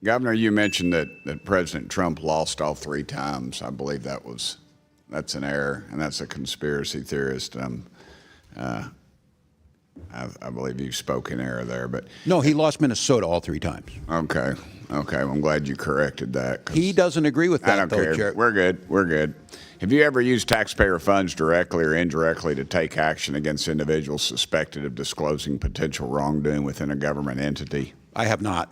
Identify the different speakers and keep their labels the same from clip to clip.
Speaker 1: Governor, you mentioned that President Trump lost all 3 times. I believe that's an error, and that's a conspiracy theorist. I believe you spoke in error there, but
Speaker 2: No, he lost Minnesota all 3 times.
Speaker 1: okay. Well, I'm glad you corrected that.
Speaker 2: He doesn't agree with that,
Speaker 1: I don't
Speaker 2: though,
Speaker 1: care.
Speaker 2: Chair.
Speaker 1: We're good. Have you ever used taxpayer funds directly or indirectly to take action against individuals suspected of disclosing potential wrongdoing within a government entity?
Speaker 2: I have not.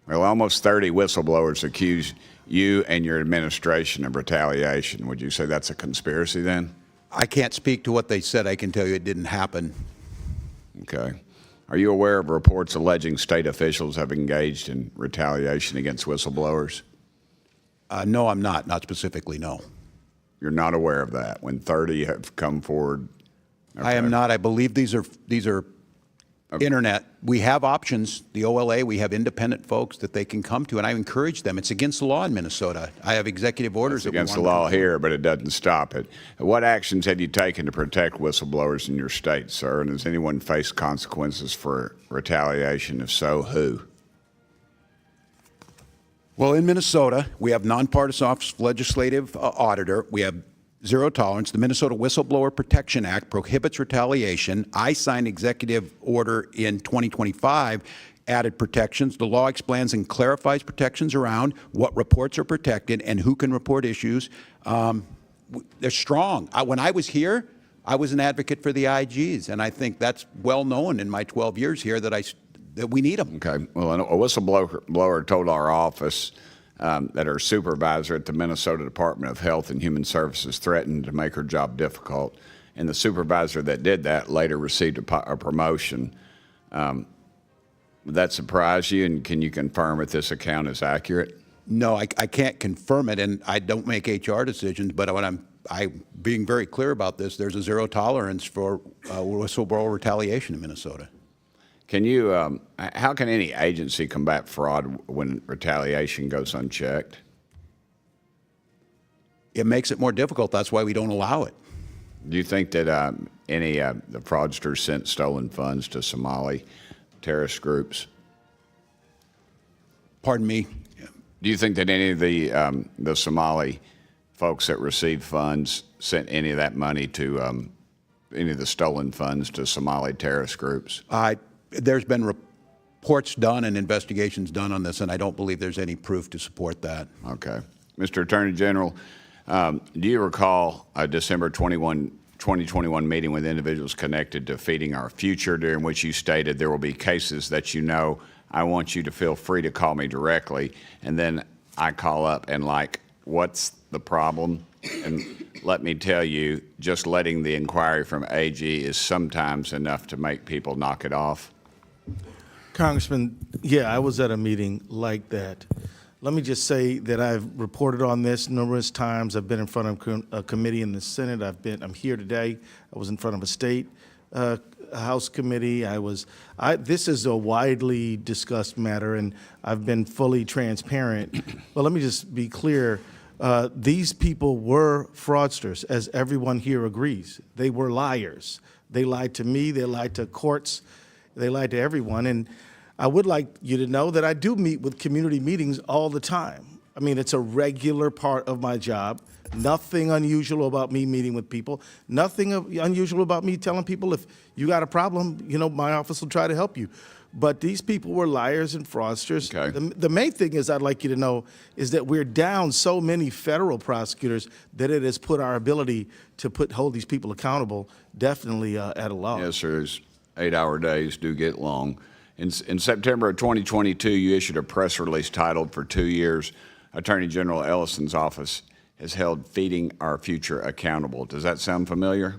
Speaker 1: Well, almost 30 whistleblowers accuse you and your administration of retaliation. Would you say that's a conspiracy then?
Speaker 2: I can't speak to what they said. I can tell you it didn't happen.
Speaker 1: Okay. Are you aware of reports alleging state officials have engaged in retaliation against whistleblowers?
Speaker 2: No, I'm not. Not specifically, no.
Speaker 1: You're not aware of that when 30 have come forward? Okay.
Speaker 2: I am not. I believe these are
Speaker 1: Okay.
Speaker 2: internet. We have options. The OLA, we have independent folks that they can come to, and I encourage them. It's against the law in Minnesota. I have executive orders.
Speaker 1: It's against the law here, but it doesn't stop it. What actions have you taken to protect whistleblowers in your state, sir? And has anyone faced consequences for retaliation? If so, who?
Speaker 2: Well, in Minnesota, we have nonpartisan office of legislative auditor. We have zero tolerance. The Minnesota Whistleblower Protection Act prohibits retaliation. I signed executive order in 2025, added protections. The law explains and clarifies protections around what reports are protected and who can report issues. They're strong. When I was here, I was an advocate for the IGs, and I think that's well known in my 12 years here that we need them.
Speaker 1: Okay. Well, a whistleblower told our office that her supervisor at the Minnesota Department of Health and Human Services threatened to make her job difficult, and the supervisor that did that later received a promotion. Would that surprise you, and can you confirm if this account is accurate?
Speaker 2: No, I can't confirm it, and I don't make HR decisions, but when I'm being very clear about this, there's a zero tolerance for whistleblower retaliation in Minnesota.
Speaker 1: Can you, how can any agency combat fraud when retaliation goes unchecked?
Speaker 2: It makes it more difficult. That's why we don't allow it.
Speaker 1: Do you think that the fraudsters sent stolen funds to Somali terrorist groups?
Speaker 2: Pardon me?
Speaker 1: Do you think that any of the Somali folks that received funds sent any of that money to any of the stolen funds to Somali terrorist groups?
Speaker 2: There's been reports done and investigations done on this, and I don't believe there's any proof to support that.
Speaker 1: Okay. Mr. Attorney General, do you recall a December 2021 meeting with individuals connected to Feeding Our Future, during which you stated there will be cases that you know I want you to feel free to call me directly, and then I call up and what's the problem? And let me tell you, just letting the inquiry from AG is sometimes enough to make people knock it off.
Speaker 3: Congressman, yeah, I was at a meeting like that. Let me just say that I've reported on this numerous times. I've been in front of a committee in the Senate. I'm here today. I was in front of a state House committee. This is a widely discussed matter, and I've been fully transparent. But let me just be clear. These people were fraudsters, as everyone here agrees. They were liars. They lied to me. They lied to courts. They lied to everyone. And I would like you to know that I do meet with community meetings all the time. I mean, it's a regular part of my job. Nothing unusual about me meeting with people. Nothing unusual about me telling people, if you got a problem, my office will try to help you. But these people were liars and fraudsters.
Speaker 1: Okay.
Speaker 3: The main thing is I'd like you to know is that we're down so many federal prosecutors that it has put our ability to hold these people accountable definitely at a loss.
Speaker 1: Yes, sir. 8-hour days do get long. In September of 2022, you issued a press release titled, "For 2 years, Attorney General Ellison's office has held Feeding Our Future accountable." Does that sound familiar?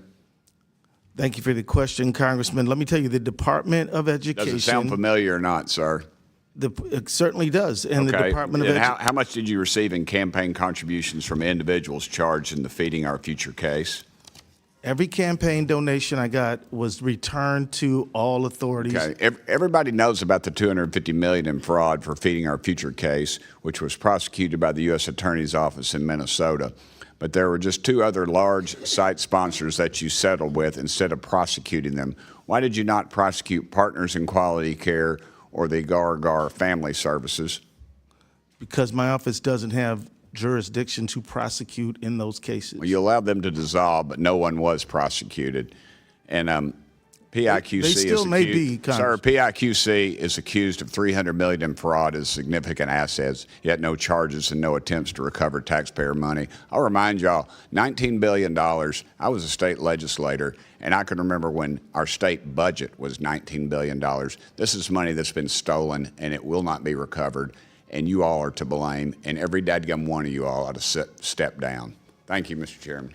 Speaker 3: Thank you for the question, Congressman. Let me tell you, the Department of Education.
Speaker 1: Does it sound familiar or not, sir?
Speaker 3: It certainly does. And
Speaker 1: okay.
Speaker 3: The Department of Education.
Speaker 1: How much did you receive in campaign contributions from individuals charged in the Feeding Our Future case?
Speaker 3: Every campaign donation I got was returned to all authorities.
Speaker 1: Okay. Everybody knows about the $250 million in fraud for Feeding Our Future case, which was prosecuted by the U.S. Attorney's Office in Minnesota. But there were just 2 other large site sponsors that you settled with instead of prosecuting them. Why did you not prosecute Partners in Quality Care or the Gar Family Services?
Speaker 3: because my office doesn't have jurisdiction to prosecute in those cases.
Speaker 1: You allowed them to dissolve, but no one was prosecuted. And PIQC
Speaker 3: They still
Speaker 1: is
Speaker 3: may
Speaker 1: accused,
Speaker 3: be,
Speaker 1: sir,
Speaker 3: Congressman.
Speaker 1: PIQC is accused of $300 million in fraud as significant assets, yet no charges and no attempts to recover taxpayer money. I'll remind y'all, $19 billion. I was a state legislator, and I can remember when our state budget was $19 billion. This is money that's been stolen, and it will not be recovered, and you all are to blame, and every dadgum one of you all ought to step down. Thank you, Mr. Chairman.